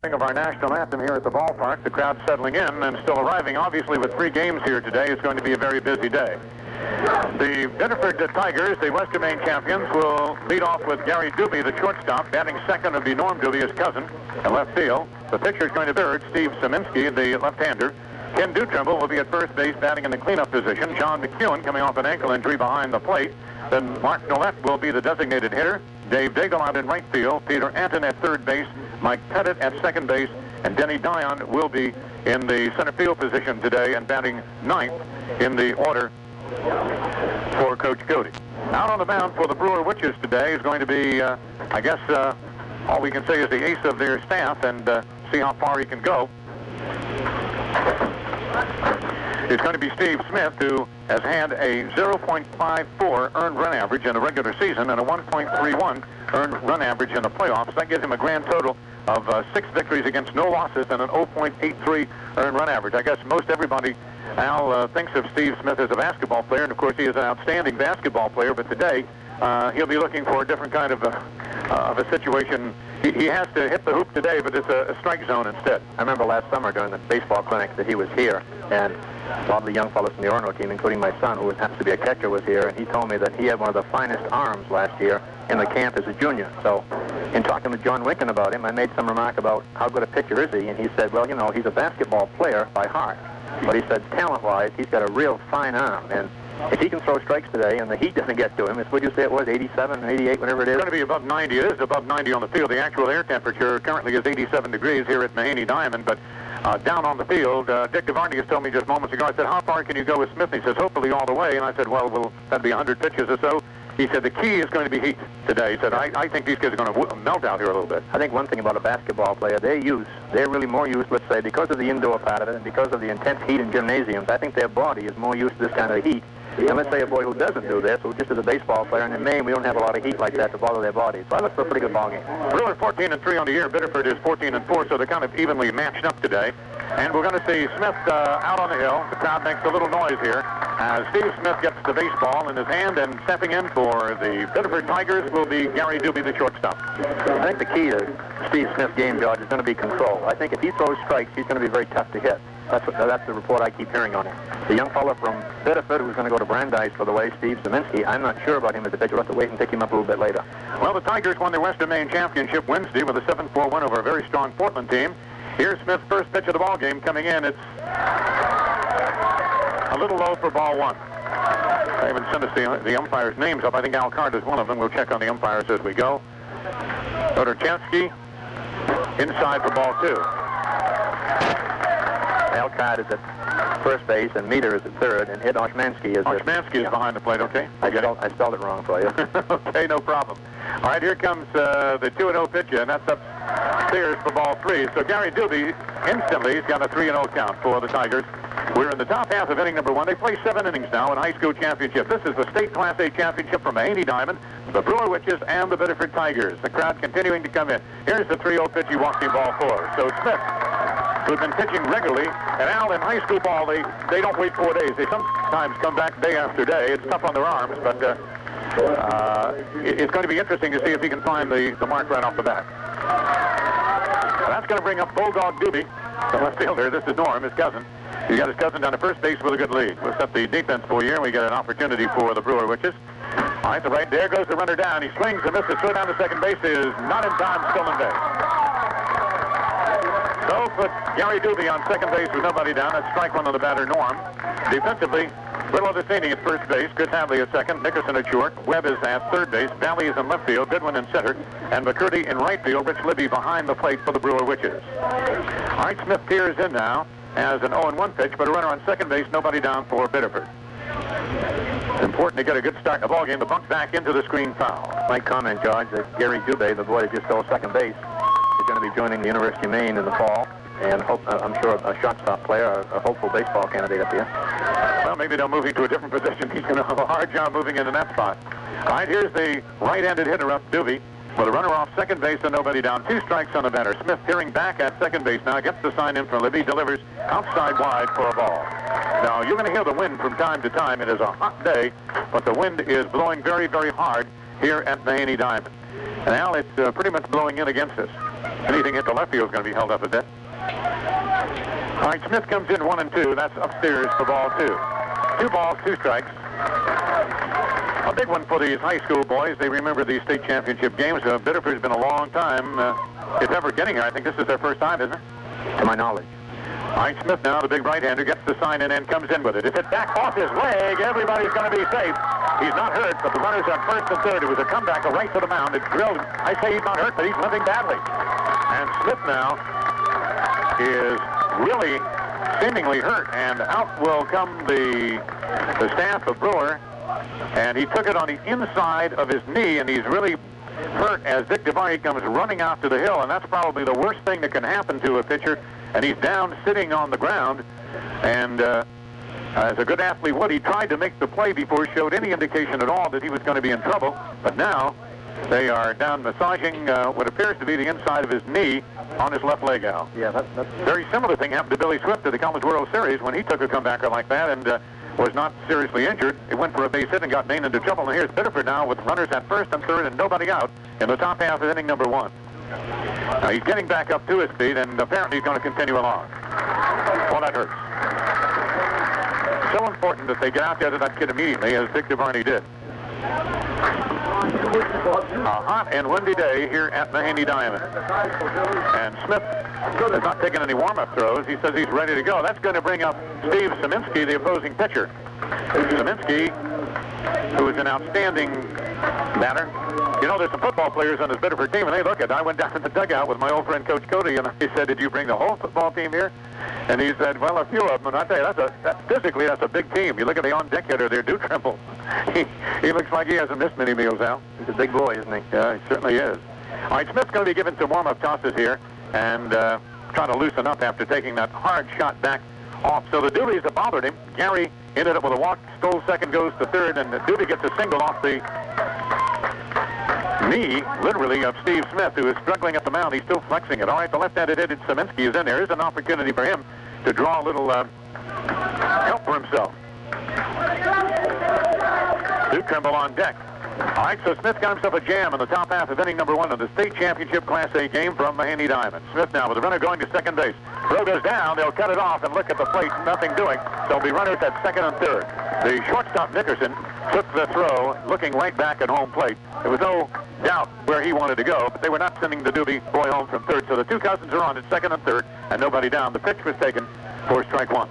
Of our national anthem here at the ballpark. The crowd settling in and still arriving. Obviously, with 3 games here today, it's going to be a very busy day. The Biddeford Tigers, the Western Maine champions, will lead off with Gary Doobie, the shortstop. Batting second will be Norm Doobie, his cousin, at left field. The pitcher is going to third, Steve Szyminski, the left-hander. Ken Dutrimble will be at first base, batting in the cleanup position. John McEwen coming off an ankle injury behind the plate. Then Mark Nolet will be the designated hitter. Dave Daigle out in right field. Peter Anton at third base. Mike Pettit at second base. And Denny Dion will be in the center field position today and batting ninth in the order for Coach Cody. Out on the mound for the Brewer Witches today is going to be, I guess, all we can say is the ace of their staff, and see how far he can go. It's going to be Steve Smith, who has had a 0.54 earned run average in the regular season and a 1.31 earned run average in the playoffs. That gives him a grand total of 6 victories against no losses and an 0.83 earned run average. I guess most everybody, Al, thinks of Steve Smith as a basketball player, and of course he is an outstanding basketball player, but today he'll be looking for a different kind of a situation. He has to hit the hoop today, but it's a strike zone instead. I remember last summer during the baseball clinic that he was here, and a lot of the young fellows from the Orono team, including my son, who happens to be a catcher, was here, and he told me that he had one of the finest arms last year in the camp as a junior. So in talking with John Winkin about him, I made some remark about how good a pitcher is he, and he said, well, you know, he's a basketball player by heart, but he said talent-wise, he's got a real fine arm, and if he can throw strikes today and the heat doesn't get to him, it's, what'd you say it was, 87, 88, whatever it is? It's going to be above 90. It is above 90 on the field. The actual air temperature currently is 87 degrees here at Maine Diamond, but down on the field, Dick DeVarney has told me just moments ago, I said, how far can you go with Smith? And he says, hopefully all the way. And I said, well, that'd be 100 pitches or so. He said, the key is going to be heat today. He said, I think these kids are going to melt out here a little bit. I think one thing about a basketball player, they're really more used, let's say, because of the indoor part of it and because of the intense heat in gymnasiums, I think their body is more used to this kind of heat. And let's say a boy who doesn't do this, who just is a baseball player, and in Maine we don't have a lot of heat like that to bother their bodies. So I look for a pretty good ball game. Brewer 14-3 on the year. Biddeford is 14-4, so they're kind of evenly matched up today. And we're going to see Smith out on the hill. The crowd makes a little noise here as Steve Smith gets the baseball in his hand, and stepping in for the Biddeford Tigers will be Gary Doobie, the shortstop. I think the key to Steve Smith's game, George, is going to be control. I think if he throws strikes, he's going to be very tough to hit. That's the report I keep hearing on him. The young fellow from Biddeford who's going to go to Brandeis for the way, Steve Szyminski, I'm not sure about him as a pitcher. We'll have to wait and pick him up a little bit later. Well, the Tigers won their Western Maine Championship Wednesday with a 7-4 win over a very strong Portland team. Here's Smith's first pitch of the ball game coming in. It's a little low for ball 1. I haven't sent us the umpires' names up. I think Al Card is one of them. We'll check on the umpires as we go. Odorchansky inside for ball 2. Al Card is at first base, and Meter is at third, and Ed Oshmansky is Oshmansky is behind the plate, okay? I spelled it wrong for you. Okay, no problem. All right, here comes the 2-0 pitcher, and that's upstairs for ball 3. So Gary Doobie instantly has got a 3-0 count for the Tigers. We're in the top half of inning number 1. They play 7 innings now in high school championship. This is the state Class A championship from Maine Diamond, the Brewer Witches, and the Biddeford Tigers. The crowd continuing to come in. Here's the 3-0 pitch. He walks in ball 4. So Smith, who've been pitching regularly, and Al, in high school ball, they don't wait 4 days. They sometimes come back day after day. It's tough on their arms, but it's going to be interesting to see if he can find the mark right off the bat. That's going to bring up Bulldog Doobie, the left fielder. This is Norm, his cousin. He's got his cousin down to first base with a good lead. We'll set the defense for you, and we get an opportunity for the Brewer Witches. All right, right there goes the runner down. He swings and misses. Throw down to second base is not in time, still in base. So put Gary Doobie on second base with nobody down. That's strike 1 on the batter, Norm. Defensively, Will Odesini at first base, Good Hadley at second, Nickerson at short, Webb is at third base, Valley is in left field, Goodwin in center, and McCurdy in right field, Rich Libby behind the plate for the Brewer Witches. All right, Smith peers in now as an 0-1 pitch, but a runner on second base, nobody down for Biddeford. It's important to get a good start in the ball game. The bunt back into the screen foul. My comment, George, that Gary Doobie, the boy that just stole second base, is going to be joining the University of Maine in the fall, and I'm sure a shortstop player, a hopeful baseball candidate up here. Well, maybe they'll move him to a different position. He's going to have a hard job moving into that spot. All right, here's the right-handed hitter up, Doobie, with a runner off second base and nobody down. 2 strikes on the batter. Smith peering back at second base now, gets the sign in from Libby, delivers outside wide for a ball. Now, you're going to hear the wind from time to time. It is a hot day, but the wind is blowing very, very hard here at Maine Diamond. And now it's pretty much blowing in against us. Anything hit the left field is going to be held up a bit. All right, Smith comes in 1-2. That's upstairs for ball 2. 2 balls, 2 strikes. A big one for these high school boys. They remember these state championship games. Biddeford's been a long time, if ever, getting here. I think this is their first time, isn't it? To my knowledge. All right, Smith now, the big right-hander, gets the sign in and comes in with it. If it's back off his leg, everybody's going to be safe. He's not hurt, but the runners at first and third. It was a comeback right to the mound. It's drilled. I say he's not hurt, but he's limping badly. And Smith now is really seemingly hurt, and out will come the staff of Brewer, and he took it on the inside of his knee, and he's really hurt as Dick DeVarney comes running out to the hill, and that's probably the worst thing that can happen to a pitcher. And he's down sitting on the ground, and as a good athlete would, he tried to make the play before he showed any indication at all that he was going to be in trouble. But now they are down massaging what appears to be the inside of his knee on his left leg, Al. Yeah, that's very similar thing happened to Billy Swift at the College World Series when he took a comebacker like that and was not seriously injured. He went for a base hit and got Maine into trouble. And here's Biddeford now with runners at first and third and nobody out in the top half of inning number 1. Now he's getting back up to his feet, and apparently he's going to continue along. Well, that hurts. So important that they get out there to that kid immediately, as Dick DeVarney did. A hot and windy day here at Maine Diamond. And Smith has not taken any warm-up throws. He says he's ready to go. That's going to bring up Steve Szyminski, the opposing pitcher. Szyminski, who is an outstanding batter. You know, there's some football players on this Biddeford team, and they look at it. I went down to the dugout with my old friend Coach Cody, and he said, "Did you bring the whole football team here?" And he said, "Well, a few of them." And I tell you, physically, that's a big team. You look at the on-deck hitter there, Duke Trimble. He looks like he hasn't missed many meals, Al. He's a big boy, isn't he? Yeah, he certainly is. All right, Smith's going to be given some warm-up tosses here and trying to loosen up after taking that hard shot back off. So the Doobies that bothered him, Gary ended up with a walk, stole second, goes to third, and the Doobie gets a single off the knee, literally, of Steve Smith, who is struggling at the mound. He's still flexing it. All right, the left-handed hitter Szyminski is in there. Here's an opportunity for him to draw a little help for himself. Duke Trimble on deck. All right, so Smith got himself a jam in the top half of inning number 1 of the state championship Class A game from Maine Diamond. Smith now with the runner going to second base. Throw goes down. They'll cut it off and look at the plate. Nothing doing. There'll be runners at second and third. The shortstop Nickerson took the throw, looking right back at home plate. There was no doubt where he wanted to go, but they were not sending the Doobie boy home from third. So the two cousins are on at second and third, and nobody down. The pitch was taken for strike 1.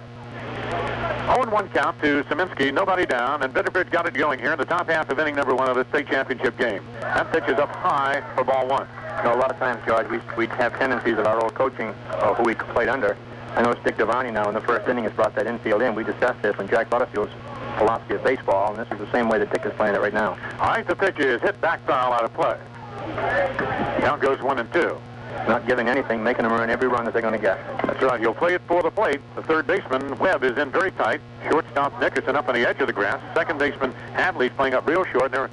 0-1 count to Szyminski, nobody down, and Biddeford got it going here in the top half of inning number 1 of the state championship game. That pitch is up high for ball 1. You know, a lot of times, George, we have tendencies of our old coaching, who we played under. I know Dick DeVarney now in the first inning has brought that infield in. We discussed this when Jack Butterfield's philosophy of baseball, and this is the same way that Dick is playing it right now. All right, the pitch is hit back foul out of play. Count goes 1-2. Not giving anything, making them earn every run that they're going to get. That's right. He'll play it for the plate. The third baseman, Webb, is in very tight. Shortstop Nickerson up on the edge of the grass. Second baseman, Hadley's playing up real short. They're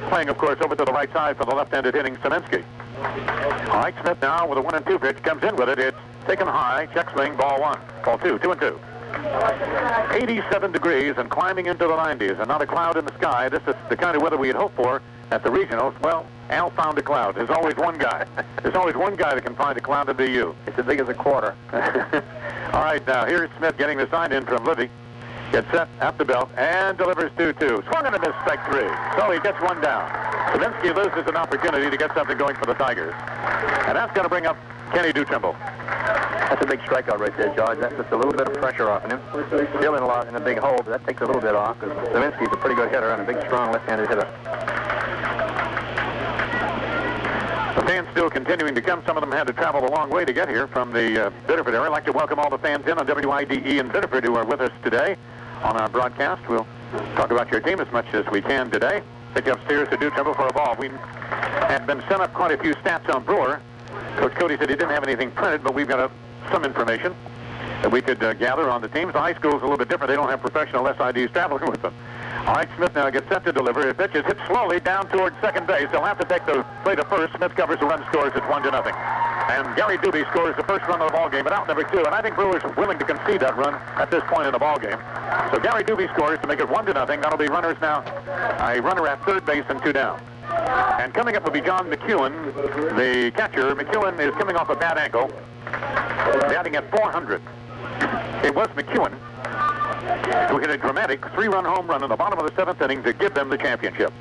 playing, of course, over to the right side for the left-handed hitting Szyminski. All right, Smith now with a 1-2 pitch. Comes in with it. It's taken high. Check swing, ball 1. Ball 2, 2-2. 87 degrees and climbing into the 90s, and not a cloud in the sky. This is the kind of weather we had hoped for at the regionals. Well, Al found a cloud. There's always one guy. There's always one guy that can find a cloud to be you. It's as big as a quarter. All right, now here's Smith getting the sign in from Libby. Gets set at the belt and delivers 2-2. Swung and a miss, strike 3. So he gets one down. Szyminski loses an opportunity to get something going for the Tigers. And that's going to bring up Kenny Dutrimble. That's a big strikeout right there, George. That's just a little bit of pressure off him. Still in a big hole, but that takes a little bit off because Szyminski's a pretty good hitter and a big, strong left-handed hitter. The fans still continuing to come. Some of them had to travel a long way to get here from the Biddeford area. I'd like to welcome all the fans in on WIDE in Biddeford who are with us today on our broadcast. We'll talk about your team as much as we can today. Take you upstairs to Dutrimble for a ball. We had been sent up quite a few stats on Brewer. Coach Cody said he didn't have anything printed, but we've got some information that we could gather on the teams. The high school's a little bit different. They don't have professional SIDs traveling with them. All right, Smith now gets set to deliver. His pitch is hit slowly down towards second base. They'll have to take the play to first. Smith covers the run, scores. It's 1-0. And Gary Doobie scores the first run of the ball game, but out number 2. And I think Brewer's willing to concede that run at this point in the ball game. So Gary Doobie scores to make it 1-0. That'll be runners now. A runner at third base and 2 down. And coming up will be John McEwen, the catcher. McEwen is coming off a bad ankle, batting at 400. It was McEwen who hit a dramatic 3-run home run in the bottom of the 7th inning to give them the championship.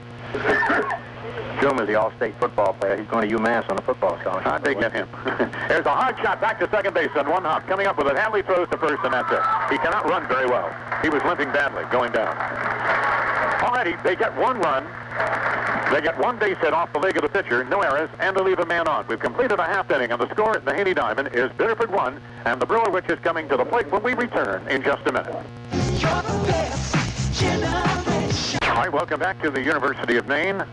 Joom is the all-state football player. He's going to UMass on a football scholarship. How'd they get him? There's a hard shot back to second base on one hop. Coming up with it, Hadley throws to first, and that's it. He cannot run very well. He was limping badly going down. Already, they get 1 run. They get 1 base hit off the leg of the pitcher, no errors, and they leave a man on. We've completed a half inning, and the score at the Haney Diamond is Biddeford 1, and the Brewer Witches coming to the plate when we return in just a minute. All right, welcome back to the University of Maine.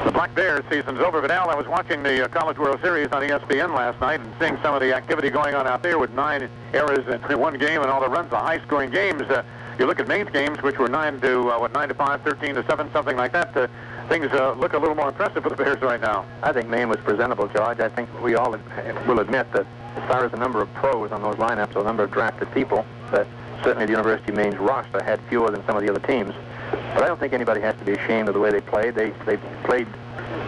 The Black Bears season's over, but Al, I was watching the College World Series on ESPN last night and seeing some of the activity going on out there with 9 errors in 1 game and all the runs, the high-scoring games. You look at Maine's games, which were 9 to 5, 13 to 7, something like that. Things look a little more impressive for the Bears right now. I think Maine was presentable, George. I think we all will admit that as far as the number of pros on those lineups, or the number of drafted people, that certainly the University of Maine's roster had fewer than some of the other teams. But I don't think anybody has to be ashamed of the way they played. They played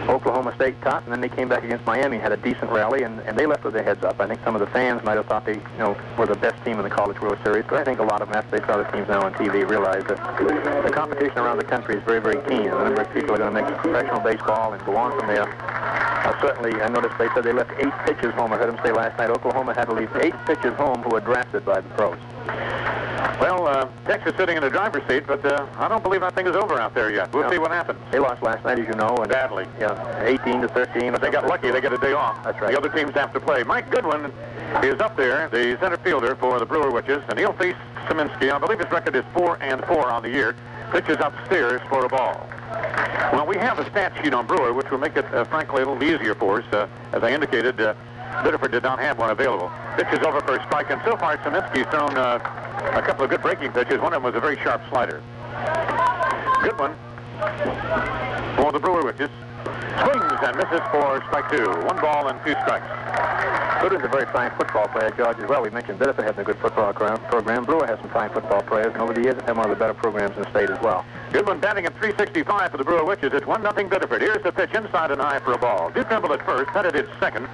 Oklahoma State tough, and then they came back against Miami, had a decent rally, and they left with their heads up. I think some of the fans might have thought they were the best team in the College World Series, but I think a lot of them, after they saw the teams now on TV, realized that the competition around the country is very, very keen, and the number of people are going to make professional baseball and go on from there. Certainly, I noticed they said they left 8 pitchers home. I heard them say last night Oklahoma had to leave 8 pitchers home who were drafted by the pros. Well, Texas sitting in the driver's seat, but I don't believe that thing is over out there yet. We'll see what happens. They lost last night, as you know. And badly. Yeah, 18 to 13. But they got lucky. They get a day off. That's right. The other teams have to play. Mike Goodwin is up there, the center fielder for the Brewer Witches, and he'll face Szymanski. I believe his record is 4-4 on the year. Pitches upstairs for a ball. Well, we have a stat sheet on Brewer, which will make it, frankly, a little easier for us. As I indicated, Biddeford did not have one available. Pitches over for a strike, and so far Szymanski's thrown a couple of good breaking pitches. One of them was a very sharp slider. Good one for the Brewer Witches. Swings and misses for strike 2. 1 ball and 2 strikes. Goodwin's a very fine football player, George, as well. We mentioned Biddeford having a good football program. Brewer has some fine football players, and over the years they've had one of the better programs in the state as well. Goodwin batting at 365 for the Brewer Witches. It's 1-0 Biddeford. Here's the pitch inside and high for a ball. Duke Trimble at first, Pettit at second,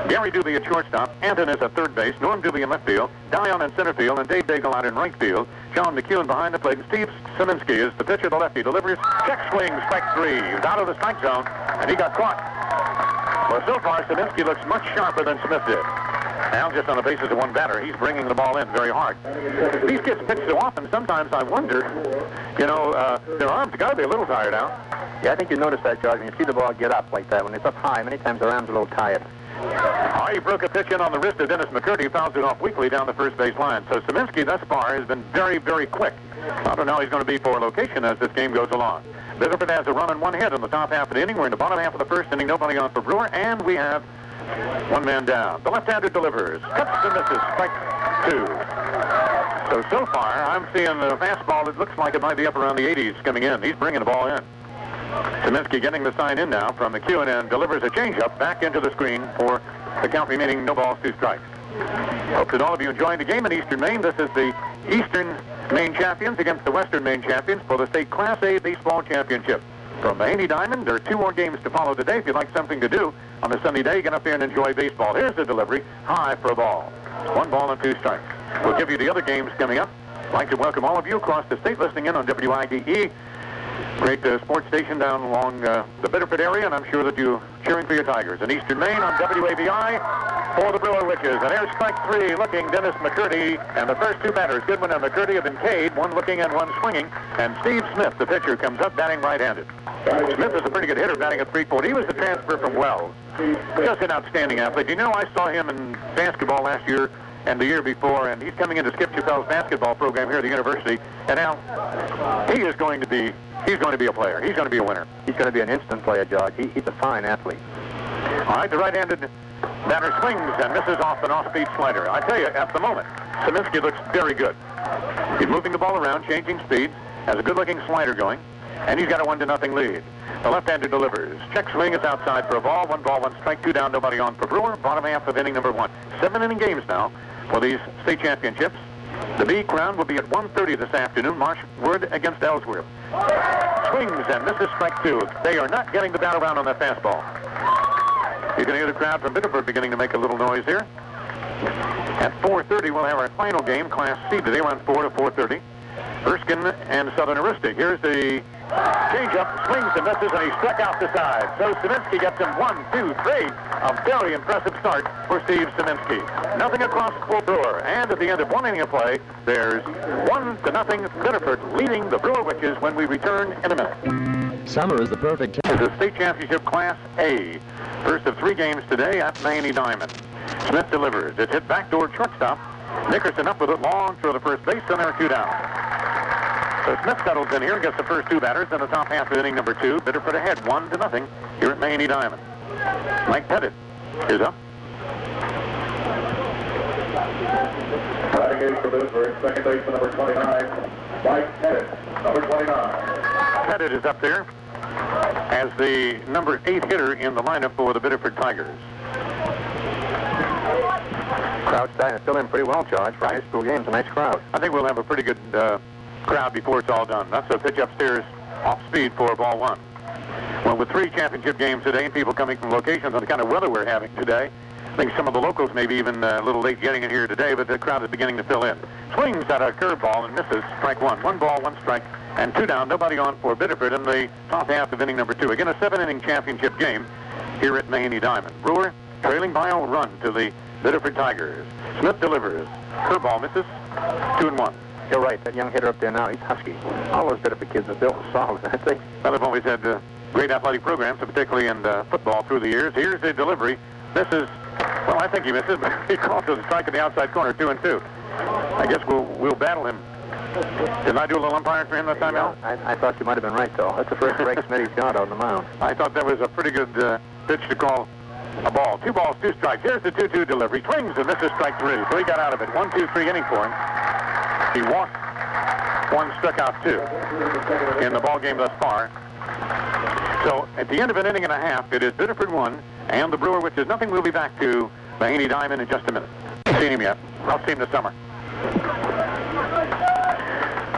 Gary Doobie at shortstop, Anton is at third base, Norm Doobie in left field, Dion in center field, and Dave Daigle out in right field. John McEwen behind the plate, and Steve Szymanski is the pitcher, the lefty, delivers. Check swing, strike 3. He's out of the strike zone, and he got caught. Well, so far, Szymanski looks much sharper than Smith did. Now, just on the basis of 1 batter, he's bringing the ball in very hard. These kids pitch so often, sometimes I wonder, their arms have got to be a little tired out. Yeah, I think you notice that, George, when you see the ball get up like that. When it's up high, many times their arms are a little tired. He broke a pitch in on the wrist of Dennis McCurdy, fouls it off weakly down the first base line. So Szymanski thus far has been very, very quick. I don't know how he's going to be for location as this game goes along. Biddeford has a run and 1 hit in the top half of the inning. We're in the bottom half of the first inning. Nobody on for Brewer, and we have 1 man down. The left-hander delivers. Cuts and misses. Strike 2. So far, I'm seeing a fastball that looks like it might be up around the 80s coming in. He's bringing the ball in. Szymanski getting the sign in now from McEwen and delivers a changeup back into the screen for the count remaining 0 balls, 2 strikes. Hope that all of you enjoying the game in Eastern Maine. This is the Eastern Maine champions against the Western Maine champions for the state Class A baseball championship. From the Haney Diamond, there are 2 more games to follow today. If you'd like something to do on a sunny day, get up here and enjoy baseball. Here's the delivery, high for a ball. 1 ball and 2 strikes. We'll give you the other games coming up. I'd like to welcome all of you across the state listening in on WIDE. Great sports station down along the Biddeford area, and I'm sure that you're cheering for your Tigers. In Eastern Maine on WABI for the Brewer Witches. And here's strike 3, looking Dennis McCurdy, and the first 2 batters, Goodwin and McCurdy, have been K'd, 1 looking and 1 swinging. And Steve Smith, the pitcher, comes up batting right-handed. Smith is a pretty good hitter, batting at 340. He was the transfer from Wells. Just an outstanding athlete. You know, I saw him in basketball last year and the year before, and he's coming into Skip Chappell's basketball program here at the university. And now he's going to be a player. He's going to be a winner. He's going to be an instant player, George. He's a fine athlete. All right, the right-handed batter swings and misses off an off-speed slider. I tell you, at the moment, Szymanski looks very good. He's moving the ball around, changing speeds, has a good-looking slider going, and he's got a 1-0 lead. The left-hander delivers. Check swing is outside for a ball. 1 ball, 1 strike, 2 down, nobody on for Brewer. Bottom half of inning number 1. 7-inning games now for these state championships. The B crown will be at 1:30 this afternoon. Marshwood against Ellsworth. Swings and misses, strike two. They are not getting the bat around on that fastball. You can hear the crowd from Biddeford beginning to make a little noise here. At 4:30, we'll have our final game, Class C today, around 4 to 4:30. Erskine and Southern Aroostook. Here's the changeup, swings and misses, and he struck out the side. So Szymanski gets him 1, 2, 3. A very impressive start for Steve Szymanski. Nothing across for Brewer. And at the end of one inning of play, there's 1-0 Biddeford leading the Brewer Witches when we return in a minute. Summer is the perfect It's the state championship Class A. First of 3 games today at Maine Diamond. Smith delivers. It's hit backdoor shortstop. Nickerson up with it long through the first base, and there are 2 down. So Smith settles in here and gets the first 2 batters in the top half of inning number 2. Biddeford ahead 1-0 here at Maine Diamond. Mike Pettit is up. Batting in for Biddeford, second baseman number 29, Mike Pettit, number 29. Pettit is up there as the number 8 hitter in the lineup for the Biddeford Tigers. Crowd's starting to fill in pretty well, George, for high school games. A nice crowd. I think we'll have a pretty good crowd before it's all done. That's a pitch upstairs off speed for ball 1. Well, with 3 championship games today and people coming from locations on the kind of weather we're having today, I think some of the locals may be even a little late getting in here today, but the crowd is beginning to fill in. Swings at a curveball and misses. Strike 1. 1 ball, 1 strike, and 2 down. Nobody on for Biddeford in the top half of inning number 2. Again, a 7-inning championship game here at Maine Diamond. Brewer trailing by a run to the Biddeford Tigers. Smith delivers. Curveball misses. 2-1. You're right. That young hitter up there now, he's husky. All those Biddeford kids are built solid, I think. Well, they've always had great athletic programs, particularly in football through the years. Here's the delivery. This is, well, I think he misses, but he calls to the strike in the outside corner, 2-2. I guess we'll battle him. Did I do a little umpiring for him that time, Al? I thought you might have been right, though. That's the first break Smitty's got on the mound. I thought that was a pretty good pitch to call a ball. 2 balls, 2 strikes. Here's the 2-2 delivery. Swings and misses, strike 3. So he got out of it. 1, 2, 3 inning for him. He walked 1, struck out 2 in the ball game thus far. So at the end of an inning and a half, it is Biddeford 1 and the Brewer, which is nothing. We'll be back to Maine Diamond in just a minute. Haven't seen him yet. I'll see him this summer.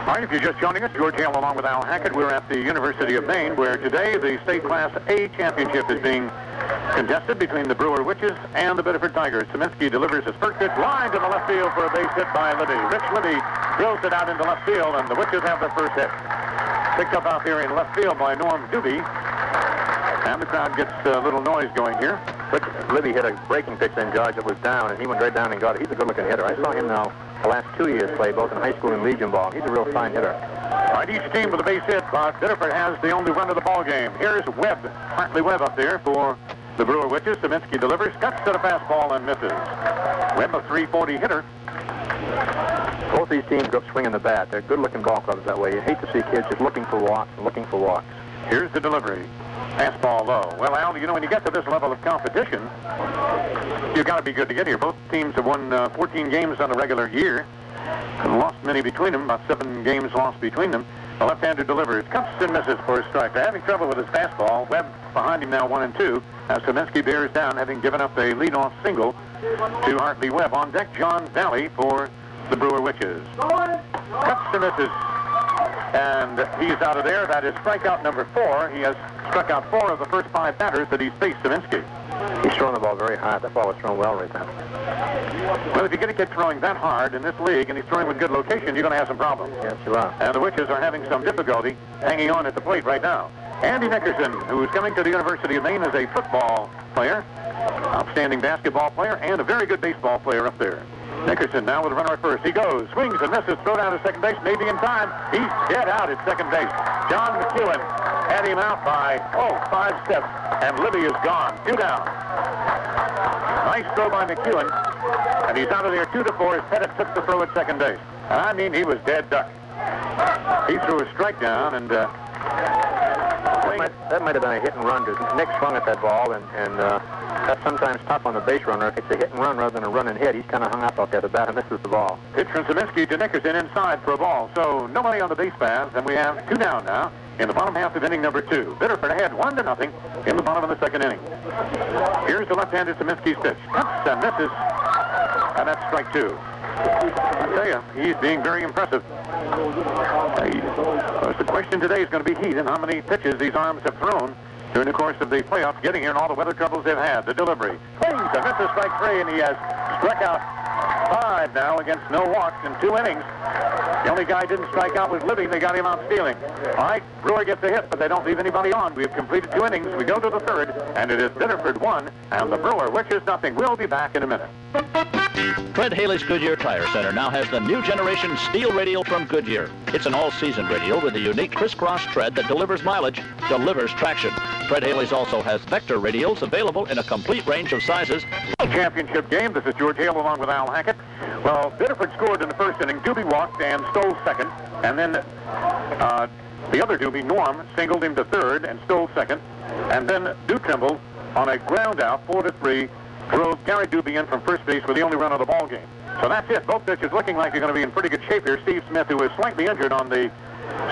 All right, if you're just joining us, George Hale along with Al Hackett. We're at the University of Maine, where today the state Class A championship is being contested between the Brewer Witches and the Biddeford Tigers. Szymanski delivers his first pitch line to the left field for a base hit by Libby. Rich Libby drills it out into left field, and the Witches have their first hit. Picked up out here in left field by Norm Doobie. And the crowd gets a little noise going here. But Libby hit a breaking pitch then, George. It was down, and he went right down and got it. He's a good-looking hitter. I saw him now the last 2 years play, both in high school and Legion ball. He's a real fine hitter. All right, each team with a base hit, but Biddeford has the only run of the ball game. Here's Webb, Hartley Webb up there for the Brewer Witches. Szymanski delivers, cuts to the fastball and misses. Webb, a .340 hitter. Both these teams go up swinging the bat. They're good-looking ball clubs that way. You hate to see kids just looking for walks and looking for walks. Here's the delivery. Fastball low. Well, Al, you know, when you get to this level of competition, you've got to be good to get here. Both teams have won 14 games on a regular year and lost many between them, about 7 games lost between them. The left-hander delivers, cuts and misses for a strike. They're having trouble with his fastball. Webb behind him now 1-2 as Szymanski bears down, having given up a leadoff single to Hartley Webb. On deck, John Valley for the Brewer Witches. Cuts and misses. And he's out of there. That is strikeout number 4. He has struck out 4 of the first 5 batters that he's faced Szymanski. He's throwing the ball very hard. That ball was thrown well right now. Well, if you get a kid throwing that hard in this league and he's throwing with good location, you're going to have some problems. Yes, you are. And the Witches are having some difficulty hanging on at the plate right now. Andy Nickerson, who's coming to the University of Maine as a football player, outstanding basketball player, and a very good baseball player up there. Nickerson now with a runner at first. He goes, swings and misses, throw down to second base, maybe in time. He's dead out at second base. John McEwen had him out by, 5 steps, and Libby is gone. 2 down. Nice throw by McEwen, and he's out of there 2-4 as Pettit took the throw at second base. And I mean, he was dead duck. He threw a strike down, and that might have been a hit and run. Nick swung at that ball, and that's sometimes tough on the base runner. If it's a hit and run rather than a run and hit, he's kind of hung up out there. The batter misses the ball. Pitch from Szymanski to Nickerson inside for a ball. So nobody on the base paths, and we have 2 down now in the bottom half of inning number 2. Biddeford ahead 1-0 in the bottom of the second inning. Here's the left-handed Szymanski's pitch. Cuts and misses, and that's strike 2. I tell you, he's being very impressive. The question today is going to be heat and how many pitches these arms have thrown during the course of the playoffs, getting here and all the weather troubles they've had. The delivery. Swings and misses strike 3, and he has struck out 5 now against no walks in 2 innings. The only guy who didn't strike out was Libby. They got him out stealing. All right, Brewer gets a hit, but they don't leave anybody on. We've completed 2 innings. We go to the 3rd, and it is Biddeford 1, and the Brewer, which is nothing. We'll be back in a minute. Fred Haley's Goodyear Tire Center now has the new generation steel radial from Goodyear. It's an all-season radial with a unique crisscross tread that delivers mileage, delivers traction. Fred Haley's also has Vector radials available in a complete range of sizes. Championship game. This is George Hale along with Al Hackett. Well, Biddeford scored in the 1st inning. Doobie walked and stole 2nd. And then the other Doobie, Norm, singled him to 3rd and stole 2nd. And then Duke Trimble on a ground out, 4-3, drove Gary Doobie in from first base with the only run of the ball game. So that's it. Both pitchers looking like they're going to be in pretty good shape here. Steve Smith, who was slightly injured on the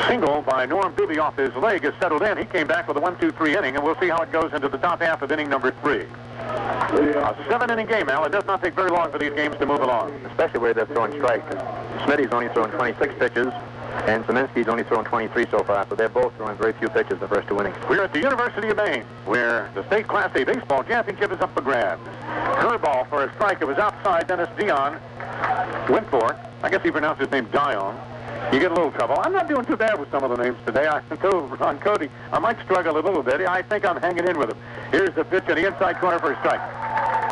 single by Norm Doobie off his leg, is settled in. He came back with a 1-2-3 inning, and we'll see how it goes into the top half of inning number 3. A 7-inning game, Al. It does not take very long for these games to move along. Especially where they're throwing strikes. Smitty's only thrown 26 pitches, and Zeminski's only thrown 23 so far, so they're both throwing very few pitches the first 2 innings. We're at the University of Maine, where the state Class A baseball championship is up for grabs. Curveball for a strike. It was outside. Dennis Dion went for it. I guess he pronounced his name Dion. You get a little trouble. I'm not doing too bad with some of the names today. I go on Cody. I might struggle a little bit. I think I'm hanging in with him. Here's the pitch in the inside corner for a strike.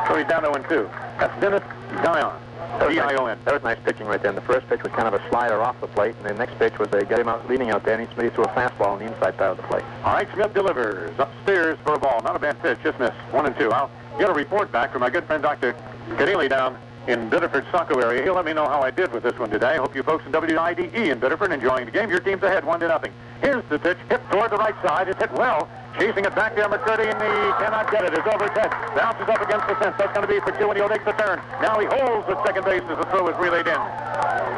So he's down 0-2. That's Dennis Dion. D-I-O-N. That was nice pitching right there. And the first pitch was kind of a slider off the plate, and the next pitch was they got him out, leading out there, and Smitty threw a fastball on the inside part of the plate. All right, Smith delivers upstairs for a ball. Not a bad pitch, just missed. 1-2. I'll get a report back from my good friend Dr. Kadeli down in Biddeford, Saco area. He'll let me know how I did with this one today. I hope you folks in WIDE in Biddeford enjoying the game. Your team's ahead 1-0. Here's the pitch, hit toward the right side. It's hit well. Chasing it back there, McCurdy, and he cannot get it. It's over his head. Bounces up against the fence. That's going to be for 2, and he'll make the turn. Now he holds at second base as the throw is relayed in.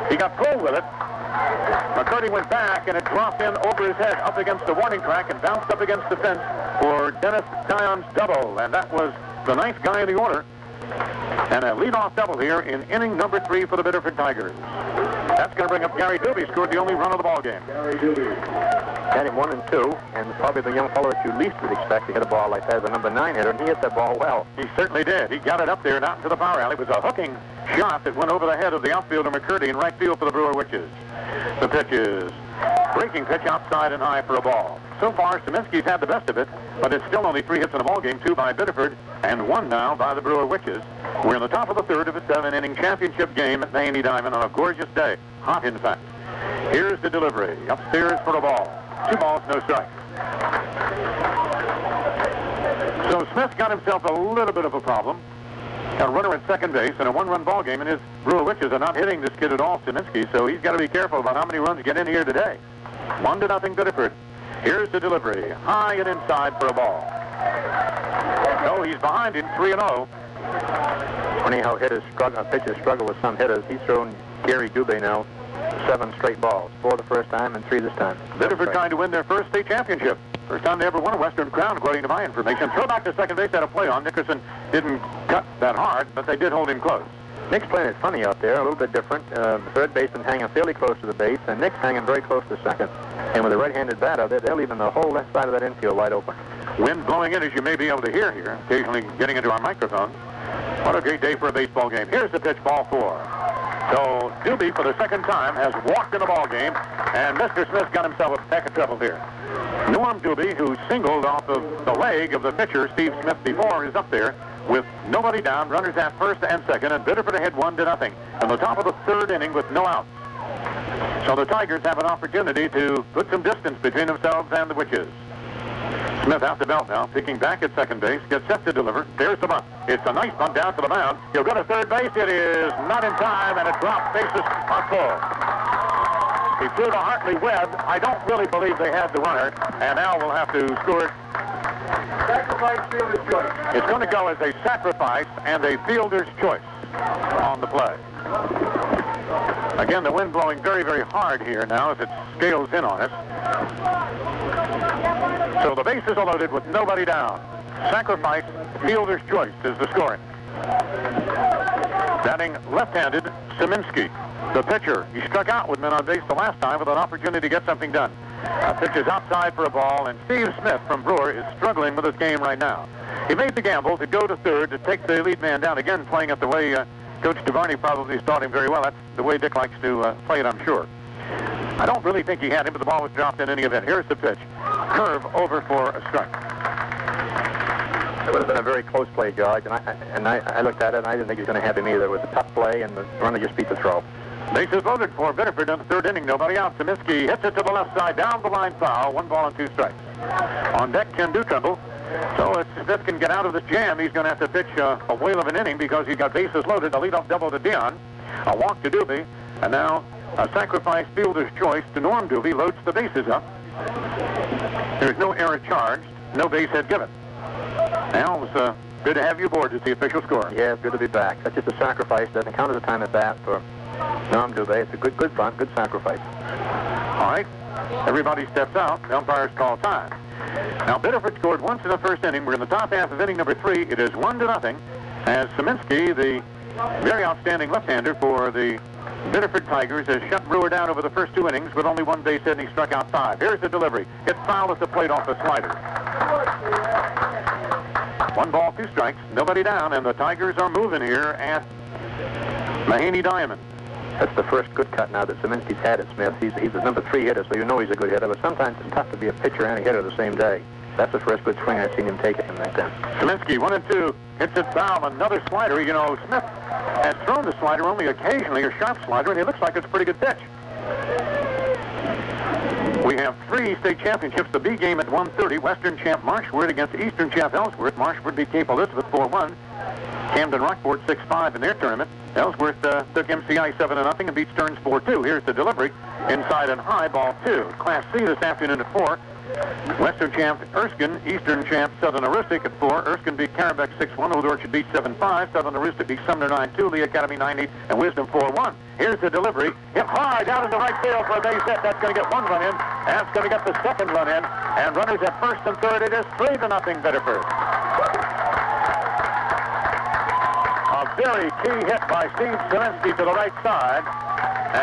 He got pulled with it. McCurdy went back, and it dropped in over his head up against the warning track and bounced up against the fence for Dennis Dion's double. And that was the 9th guy in the order. And a leadoff double here in inning number 3 for the Biddeford Tigers. That's going to bring up Gary Doobie, scored the only run of the ball game. Gary Doobie. Got him 1-2, and probably the young fellow that you least would expect to hit a ball like that is the number 9 hitter, and he hit that ball well. He certainly did. He got it up there and out into the power alley. It was a hooking shot that went over the head of the outfielder McCurdy in right field for the Brewer Witches. The pitch is breaking pitch outside and high for a ball. So far, Zeminski's had the best of it, but it's still only 3 hits in the ball game, 2 by Biddeford, and 1 now by the Brewer Witches. We're in the top of the 3rd of a 7-inning championship game at Maine Diamond on a gorgeous day. Hot, in fact. Here's the delivery. Upstairs for a ball. 2 balls, no strikes. So Smith got himself a little bit of a problem. Got a runner at second base in a 1-run ball game, and his Brewer Witches are not hitting this kid at all, Zeminski, so he's got to be careful about how many runs get in here today. 1-0 Biddeford. Here's the delivery. High and inside for a ball. So he's behind him, 3-0. Funny how pitchers struggle with some hitters. He's thrown Gary Doobie now 7 straight balls. 4 the first time and 3 this time. Biddeford trying to win their first state championship. First time they ever won a Western Crown, according to my information. Throw back to second base, had a play on. Nickerson didn't cut that hard, but they did hold him close. Nick's playing it funny out there, a little bit different. The third baseman hanging fairly close to the base, and Nick's hanging very close to second. And with a right-handed batter, they're leaving the whole left side of that infield wide open. Wind blowing in, as you may be able to hear here, occasionally getting into our microphone. What a great day for a baseball game. Here's the pitch, ball 4. So Doobie, for the second time, has walked in the ball game, and Mr. Smith got himself a peck of trouble here. Norm Doobie, who singled off of the leg of the pitcher, Steve Smith, before, is up there with nobody down, runners at first and second, and Biddeford ahead 1-0 in the top of the 3rd inning with no outs. So the Tigers have an opportunity to put some distance between themselves and the Witches. Smith out the belt now, picking back at second base, gets set to deliver. There's the bunt. It's a nice bunt down to the mound. He'll go to third base. It is not in time, and it drops. Bases are full. He threw to Hartley Webb. I don't really believe they had the runner, and Al will have to score. Sacrifice fielder's choice. It's going to go as a sacrifice and a fielder's choice on the play. Again, the wind blowing very, very hard here now as it scales in on us. So the bases are loaded with nobody down. Sacrifice, fielder's choice is the scoring. Batting left-handed, Szymanski. The pitcher, he struck out with men on base the last time with an opportunity to get something done. Pitch is outside for a ball, and Steve Smith from Brewer is struggling with his game right now. He made the gamble to go to third to take the lead man down, again playing it the way Coach DeVarney probably taught him very well. That's the way Dick likes to play it, I'm sure. I don't really think he had him, but the ball was dropped in any event. Here's the pitch. Curve over for a strike. It would have been a very close play, George, and I looked at it, and I didn't think he was going to have him either. It was a tough play, and the runner just beat the throw. Bases loaded for Biddeford in the third inning. Nobody out. Szymanski hits it to the left side, down the line foul. 1 ball and 2 strikes. On deck, Ken Dutremble. So if Smith can get out of this jam, he's going to have to pitch a whale of an inning because he's got bases loaded. A leadoff double to Dion, a walk to Doobie, and now a sacrifice fielder's choice to Norm Doobie loads the bases up. There's no error charged, no base hit given. Now, it was good to have you aboard as the official score. Yeah, it's good to be back. That's just a sacrifice. Doesn't count as a time at bat for Norm Doobie. It's a good bunt, good sacrifice. All right. Everybody steps out. The umpires call time. Now, Biddeford scored once in the first inning. We're in the top half of inning number 3. It is 1-0 as Szymanski, the very outstanding left-hander for the Biddeford Tigers, has shut Brewer down over the first 2 innings with only 1 base hit, and he struck out 5. Here's the delivery. It's fouled at the plate off the slider. 1 ball, 2 strikes, nobody down, and the Tigers are moving here at Maine Diamond. That's the first good cut now that Szymanski's had at Smith. He's the number 3 hitter, so you know he's a good hitter, but sometimes it's tough to be a pitcher and a hitter the same day. That's the first good swing I've seen him take it in right then. Szymanski, 1-2, hits it foul, another slider. You know, Smith has thrown the slider only occasionally, a sharp slider, and it looks like it's a pretty good pitch. We have 3 state championships. The B game at 1:30. Western champ Marshwood against Eastern champ Ellsworth. Marshwood beat Cape Elizabeth 4-1. Camden Rockport 6-5 in their tournament. Ellsworth took MCI 7-0 and beat Stearns 4-2. Here's the delivery. Inside and high, ball 2. Class C this afternoon at 4. Western champ Erskine, Eastern champ Southern Aristic at 4. Erskine beat Carabec 6-1. Old Orchard beat 7-5. Southern Aristic beat Sumner 9-2. Lee Academy 9-8. And Wisdom 4-1. Here's the delivery. Hit high down into right field for a base hit. That's going to get 1 run in. That's going to get the 2nd run in. And runners at first and third. It is 3-0 Biddeford. A very key hit by Steve Szymanski to the right side.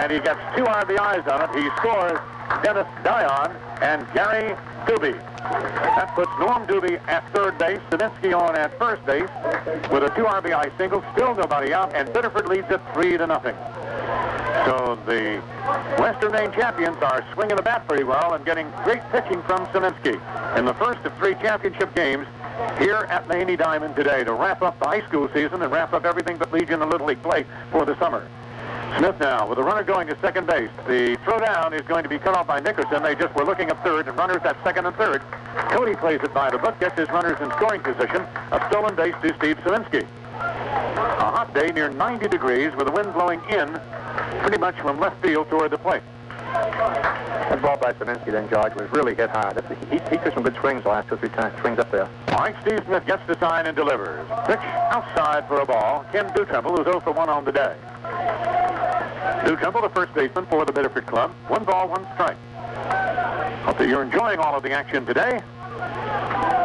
And he gets 2 RBIs on it. He scores Dennis Dion and Gary Doobie. That puts Norm Doobie at third base, Szymanski on at first base with a 2 RBI single, still nobody out, and Biddeford leads it 3-0. So the Western Maine champions are swinging the bat pretty well and getting great pitching from Szymanski in the first of 3 championship games here at Maine Diamond today to wrap up the high school season and wrap up everything but Legion and Little League play for the summer. Smith now with a runner going to second base. The throw down is going to be cut off by Nickerson. They just were looking at third, and runners at second and third. Cody plays it by the book, gets his runners in scoring position. A stolen base to Steve Szymanski. A hot day near 90 degrees with the wind blowing in pretty much from left field toward the plate. That ball by Szymanski then, George, was really hit hard. He took some good swings the last 2 or 3 times, swings up there. All right, Steve Smith gets the sign and delivers. Pitch outside for a ball. Ken Dutremble, who's 0 for 1 on the day. Dutremble, the first baseman for the Biddeford club. 1 ball, 1 strike. Hope that you're enjoying all of the action today.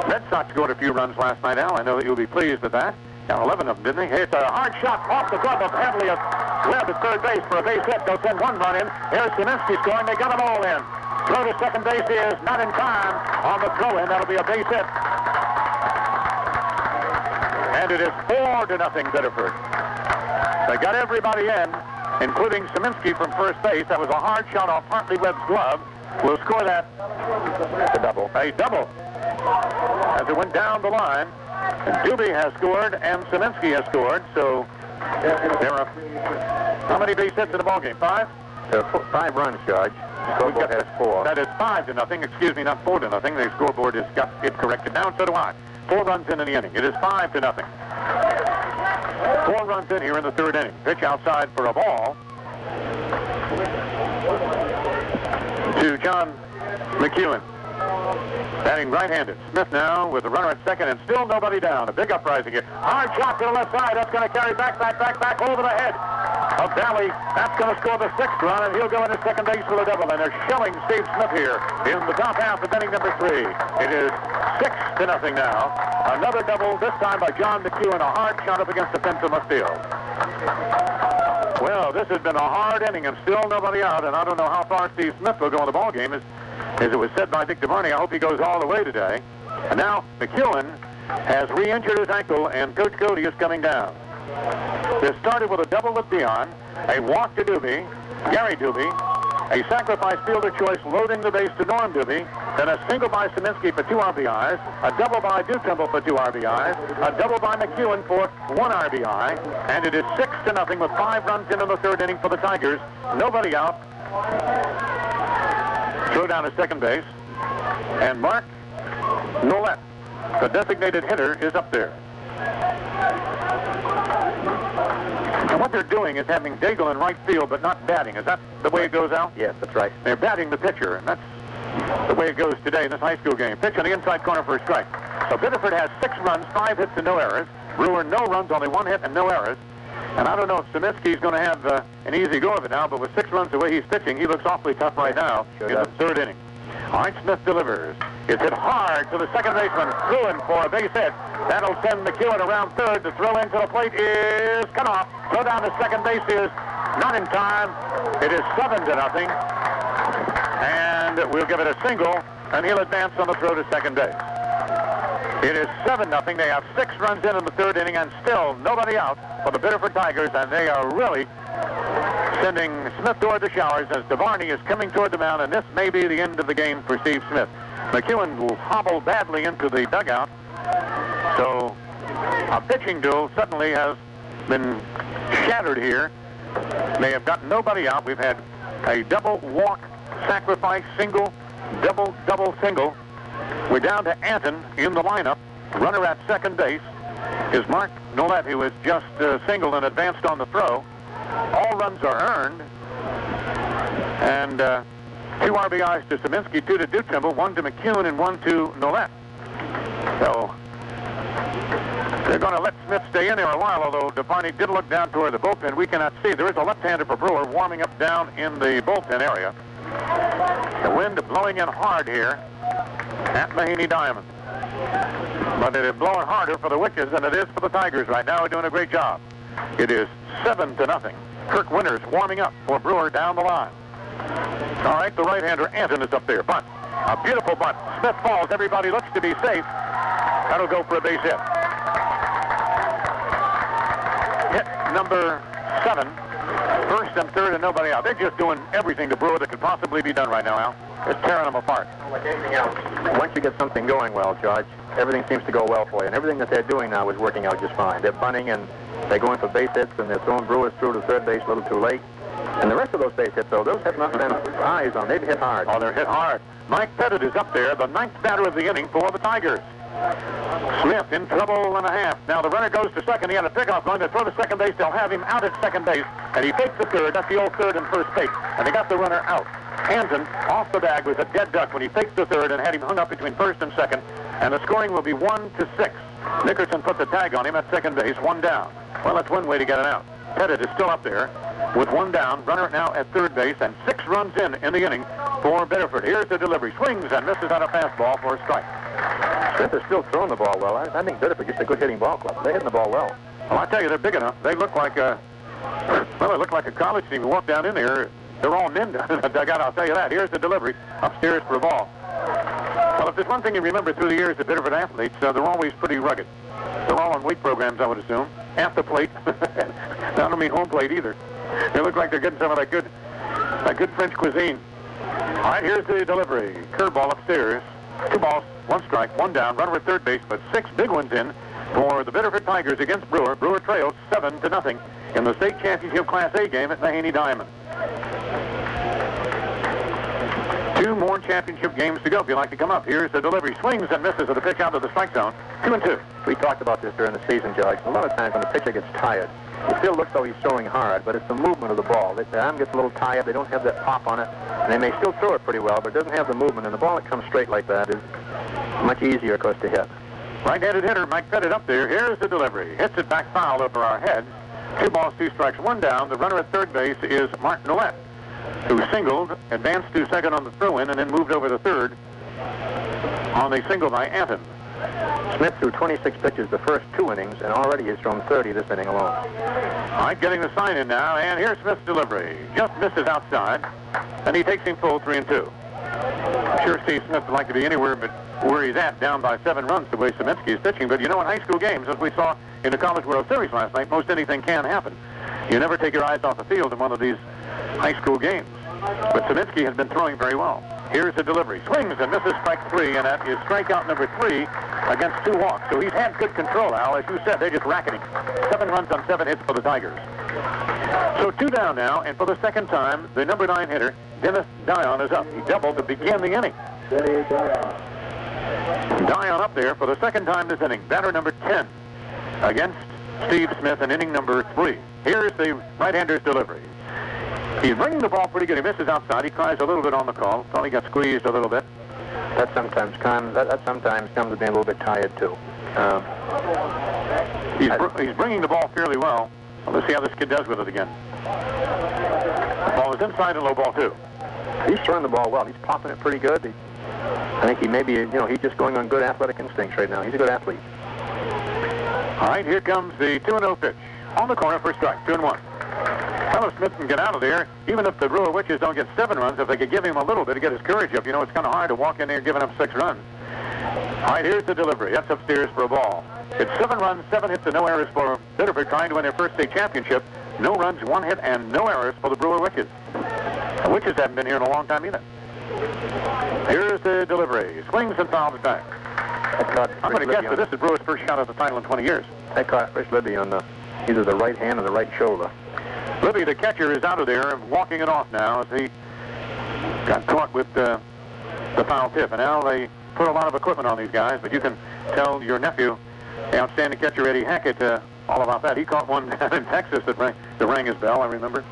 Red Sox scored a few runs last night, Al. I know that you'll be pleased with that. Got 11 of them, didn't they? Hey, it's a hard shot off the glove of Hadley at Webb at third base for a base hit. They'll send 1 run in. Here's Szymanski scoring. They got them all in. Throw to second base is not in time on the throw-in. That'll be a base hit. And it is 4-0 Biddeford. They got everybody in, including Szymanski from first base. That was a hard shot off Hartley Webb's glove. We'll score that. A double. A double. As it went down the line. And Doobie has scored and Szymanski has scored. So there are how many base hits in the ballgame? 5? There are 5 runs, George. The scoreboard has 4. That is 5-0. Excuse me, not 4-0. The scoreboard has got it corrected now, so do I. 4 runs in the inning. It is 5-0. 4 runs in here in the third inning. Pitch outside for a ball to John McEwen. Batting right-handed. Smith now with the runner at second and still nobody down. A big uprising here. Hard shot to the left side. That's going to carry back over the head of Daly. That's going to score the 6th run, and he'll go into second base for the double. And they're shelling Steve Smith here in the top half of inning number 3. It is 6-0 now. Another double, this time by John McEwen, a hard shot up against the fence in left field. Well, this has been a hard inning and still nobody out, and I don't know how far Steve Smith will go in the ball game. As it was said by Dick DeVarney, I hope he goes all the way today. And now McEwen has re-injured his ankle, and Coach Cody is coming down. This started with a double with Dion, a walk to Doobie, Gary Doobie, a sacrifice fielder choice loading the base to Norm Doobie, then a single by Szymanski for 2 RBIs, a double by Dutemple for 2 RBIs, a double by McEwen for 1 RBI, and it is 6-0 with 5 runs in the third inning for the Tigers. Nobody out. Throw down to second base, and Mark Nolet, the designated hitter, is up there. And what they're doing is having Daigle in right field, but not batting. Is that the way it goes out? Yes, that's right. They're batting the pitcher, and that's the way it goes today in this high school game. Pitch on the inside corner for a strike. So Biddeford has 6 runs, 5 hits, and no errors. Brewer, no runs, only 1 hit, and no errors. And I don't know if Szymanski's going to have an easy go of it now, but with 6 runs the way he's pitching, he looks awfully tough right now in the third inning. All right, Smith delivers. It's hit hard to the second baseman, Bruin for a base hit. That'll send McEwen around third. The throw into the plate is cut off. Throw down to second base is not in time. It is 7-0. And we'll give it a single, and he'll advance on the throw to second base. It is 7-0. They have 6 runs in the third inning, and still nobody out for the Biddeford Tigers, and they are really sending Smith toward the showers as DeVarney is coming toward the mound, and this may be the end of the game for Steve Smith. McEwen will hobble badly into the dugout, so a pitching duel suddenly has been shattered here. They have got nobody out. We've had a double walk, sacrifice, single, double, double, single. We're down to Anton in the lineup. Runner at second base is Mark Nolet, who was just singled and advanced on the throw. All runs are earned, and 2 RBIs to Szymanski, 2 to Dutemple, 1 to McEwen, and 1 to Nolet. So they're going to let Smith stay in there a while, although DeVarney did look down toward the bullpen. We cannot see. There is a left-hander for Brewer warming up down in the bullpen area. The wind blowing in hard here at Maine Diamond. But it is blowing harder for the Witches than it is for the Tigers right now. We're doing a great job. It is 7-0. Kirk Winters warming up for Brewer down the line. All right, the right-hander Anton is up there. Bunt. A beautiful bunt. Smith falls. Everybody looks to be safe. That'll go for a base hit. Hit number 7. First and third and nobody out. They're just doing everything to Brewer that could possibly be done right now, Al. It's tearing them apart. Like anything else. Once you get something going well, George, everything seems to go well for you. And everything that they're doing now is working out just fine. They're bunting and they're going for base hits, and they're throwing Brewers through to third base a little too late. And the rest of those base hits, though, those have not been eyes on. They've hit hard. Oh, they're hit hard. Mike Pettit is up there, the 9th batter of the inning for the Tigers. Smith in trouble and a half. Now the runner goes to second. He had a pickoff going to throw to second base. They'll have him out at second base, and he fakes the third. That's the old third and first fake, and they got the runner out. Hansen off the bag with a dead duck when he faked the third and had him hung up between first and second, and the scoring will be 1-6. Nickerson put the tag on him at second base, 1 down. Well, that's one way to get it out. Pettit is still up there with 1 down. Runner now at third base, and 6 runs in the inning for Biddeford. Here's the delivery. Swings and misses on a fastball for a strike. Smith is still throwing the ball well. I think Biddeford is just a good hitting ball club. They're hitting the ball well. Well, I tell you, they're big enough. They look like a college team. You walk down in there, they're all men down in the dugout, I'll tell you that. Here's the delivery upstairs for a ball. Well, if there's one thing you remember through the years of Biddeford athletes, they're always pretty rugged. They're all on weight programs, I would assume. At the plate. I don't mean home plate either. They look like they're getting some of that good French cuisine. All right, here's the delivery. Curveball upstairs. 2 balls, 1 strike, 1 down. Runner at third base, but 6 big ones in for the Biddeford Tigers against Brewer. Brewer trails 7-0 in the state championship Class A game at Maine Diamond. 2 more championship games to go if you'd like to come up. Here's the delivery. Swings and misses at the pitch out to the strike zone. 2-2. We talked about this during the season, George. A lot of times when the pitcher gets tired, it still looks though he's throwing hard, but it's the movement of the ball. The arm gets a little tired. They don't have that pop on it, and they may still throw it pretty well, but it doesn't have the movement. And the ball that comes straight like that is much easier, of course, to hit. Right-handed hitter Mike Pettit up there. Here's the delivery. Hits it back foul over our heads. 2 balls, 2 strikes, 1 down. The runner at third base is Mark Nolet, who singled, advanced to second on the throw-in, and then moved over to third on the single by Anton. Smith threw 26 pitches the first 2 innings, and already he's thrown 30 this inning alone. All right, getting the sign in now, and here's Smith's delivery. Just misses outside, and he takes him full 3-2. I'm sure Steve Smith would like to be anywhere but where he's at, down by 7 runs the way Saminsky is pitching. But you know, in high school games, as we saw in the College World Series last night, most anything can happen. You never take your eyes off the field in one of these high school games. But Saminsky has been throwing very well. Here's the delivery. Swings and misses strike 3, and that is strikeout number 3 against 2 walks. So he's had good control, Al. As you said, they're just racketing. 7 runs on 7 hits for the Tigers. So 2 down now, and for the second time, the number 9 hitter, Dennis Dion, is up. He doubled to begin the inning. Dion up there for the second time this inning. Batter number 10 against Steve Smith in inning number 3. Here's the right-hander's delivery. He's bringing the ball pretty good. He misses outside. He cries a little bit on the call. Thought he got squeezed a little bit. That sometimes comes to being a little bit tired too. He's bringing the ball fairly well. Let's see how this kid does with it again. The ball is inside and low ball 2. He's throwing the ball well. He's popping it pretty good. I think he may be, he's just going on good athletic instincts right now. He's a good athlete. All right, here comes the 2-0 pitch. On the corner for strike, 2-1. Well, if Smith can get out of there, even if the Brewer Witches don't get 7 runs, if they could give him a little bit to get his courage up, it's kind of hard to walk in there giving up 6 runs. All right, here's the delivery. That's upstairs for a ball. It's 7 runs, 7 hits, and no errors for Biddeford, trying to win their first state championship. No runs, 1 hit, and no errors for the Brewer Witches. The Witches haven't been here in a long time either. Here's the delivery. Swings and fouls back. I'm going to guess that this is Brewer's first shot at the title in 20 years. That caught Rich Libby on either the right hand or the right shoulder. Libby, the catcher, is out of there and walking it off now as he got caught with the foul tip. And now they put a lot of equipment on these guys, but you can tell your nephew, the outstanding catcher Eddie Hackett, all about that. He caught one down in Texas that rang his bell, I remember.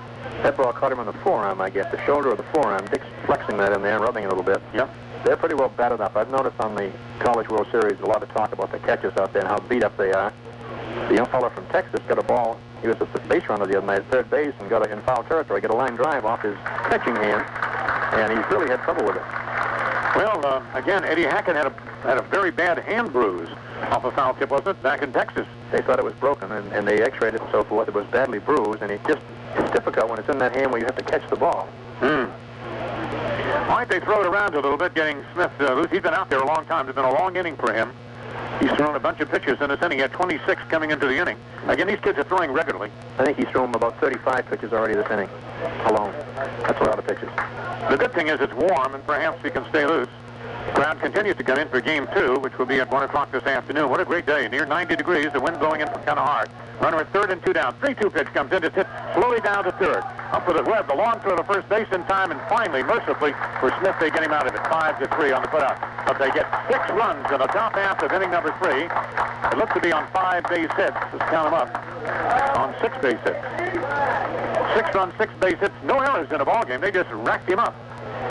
That ball caught him on the forearm, I guess, the shoulder or the forearm. Dick's flexing that in there and rubbing it a little bit. Yep. They're pretty well batted up. I've noticed on the College World Series a lot of talk about the catchers out there and how beat up they are. The young fellow from Texas got a ball. He was a base runner the other night at third base and got in foul territory, got a line drive off his catching hand, and he's really had trouble with it. Well, again, Eddie Hackett had a very bad hand bruise off a foul tip, wasn't it, back in Texas? They thought it was broken, and they x-rayed it and so forth. It was badly bruised, and it's difficult when it's in that hand where you have to catch the ball. All right, they throw it around a little bit, getting Smith loose. He's been out there a long time. It's been a long inning for him. He's thrown a bunch of pitches in this inning. He had 26 coming into the inning. Again, these kids are throwing regularly. I think he's thrown about 35 pitches already this inning alone. That's a lot of pitches. The good thing is it's warm, and perhaps he can stay loose. Crowd continues to get in for Game 2, which will be at 1 o'clock this afternoon. What a great day. Near 90 degrees. The wind blowing in kind of hard. Runner at third and 2 down. 3-2 pitch comes in. It's hit slowly down to third. Up with it. Webb, the long throw to first base in time, and finally, mercifully, for Smith, they get him out of it. 5-3 on the putout. But they get 6 runs in the top half of inning number 3. It looks to be on 5 base hits. Let's count them up. On 6 base hits. 6 runs, 6 base hits. No errors in a ball game. They just racked him up.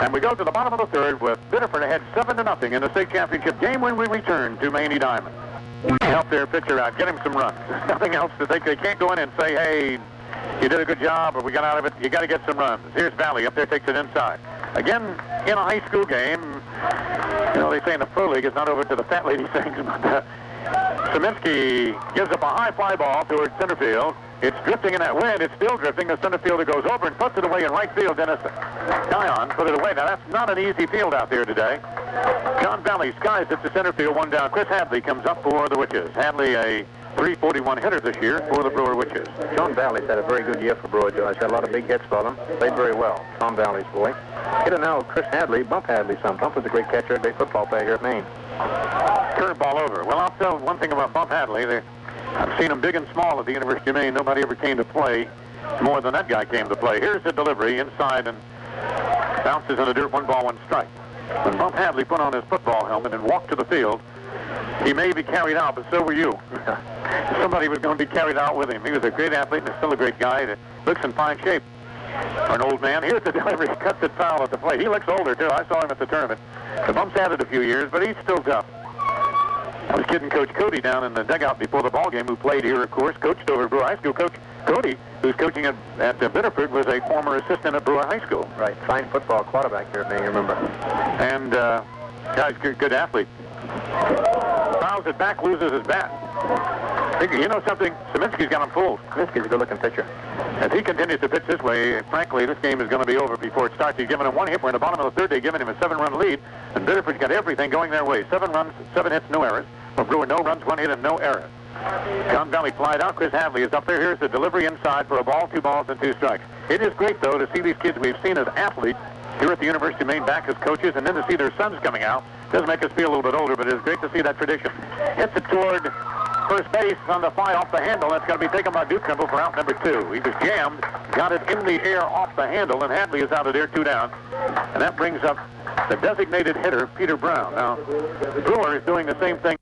And we go to the bottom of the third with Biddeford ahead 7-0 in the state championship game when we return to Maine Diamond. Help their pitcher out, get him some runs. There's nothing else to think. They can't go in and say, hey, you did a good job, or we got out of it. You got to get some runs. Here's Valley up there, takes it inside. Again, in a high school game, they say in the Pro League, it's not over to the fat lady things, but Saminsky gives up a high fly ball towards center field. It's drifting in that wind. It's still drifting. The center fielder goes over and puts it away in right field. Dennis Dion put it away. Now, that's not an easy field out there today. John Valley skies it to center field, 1 down. Chris Hadley comes up for the Witches. Hadley, a .341 hitter this year for the Brewer Witches. John Valley's had a very good year for Brewer, Josh. Had a lot of big hits for them. Played very well. John Valley's boy. Hitter now, Chris Hadley. Bump Hadley some. Bump was a great catcher, a great football player here at Maine. Curveball over. Well, I'll tell one thing about Bump Hadley. I've seen him big and small at the University of Maine. Nobody ever came to play more than that guy came to play. Here's the delivery inside and bounces in the dirt. 1 ball, 1 strike. When Bump Hadley put on his football helmet and walked to the field, he may be carried out, but so were you. Somebody was going to be carried out with him. He was a great athlete and still a great guy. He looks in fine shape for an old man. Here's the delivery. He cuts it foul at the plate. He looks older, too. I saw him at the tournament. The Bump's had it a few years, but he's still tough. I was kidding Coach Cody down in the dugout before the ball game, who played here, of course, coached over at Brewer High School. Coach Cody, who's coaching at Biddeford, was a former assistant at Brewer High School. Right, fine football quarterback here at Maine, remember. And guy's good athlete. Foul fouls it back, loses his bat. You know something? Saminsky's got him fooled. Saminsky's a good-looking pitcher. As he continues to pitch this way, frankly, this game is going to be over before it starts. He's given him one hit. We're in the bottom of the third. They've given him a 7-run lead, and Biddeford's got everything going their way. 7 runs, 7 hits, no errors. For Brewer, no runs, 1 hit, and no errors. John Valley flied out. Chris Hadley is up there. Here's the delivery inside for a ball, 2 balls, and 2 strikes. It is great, though, to see these kids we've seen as athletes here at the University of Maine back as coaches, and then to see their sons coming out. Does make us feel a little bit older, but it's great to see that tradition. Hits it toward first base on the fly off the handle. That's going to be taken by Duke Trimble for out number 2. He was jammed, got it in the air off the handle, and Hadley is out of there, 2 down. And that brings up the designated hitter, Peter Brown. Now, Brewer is doing the same thing.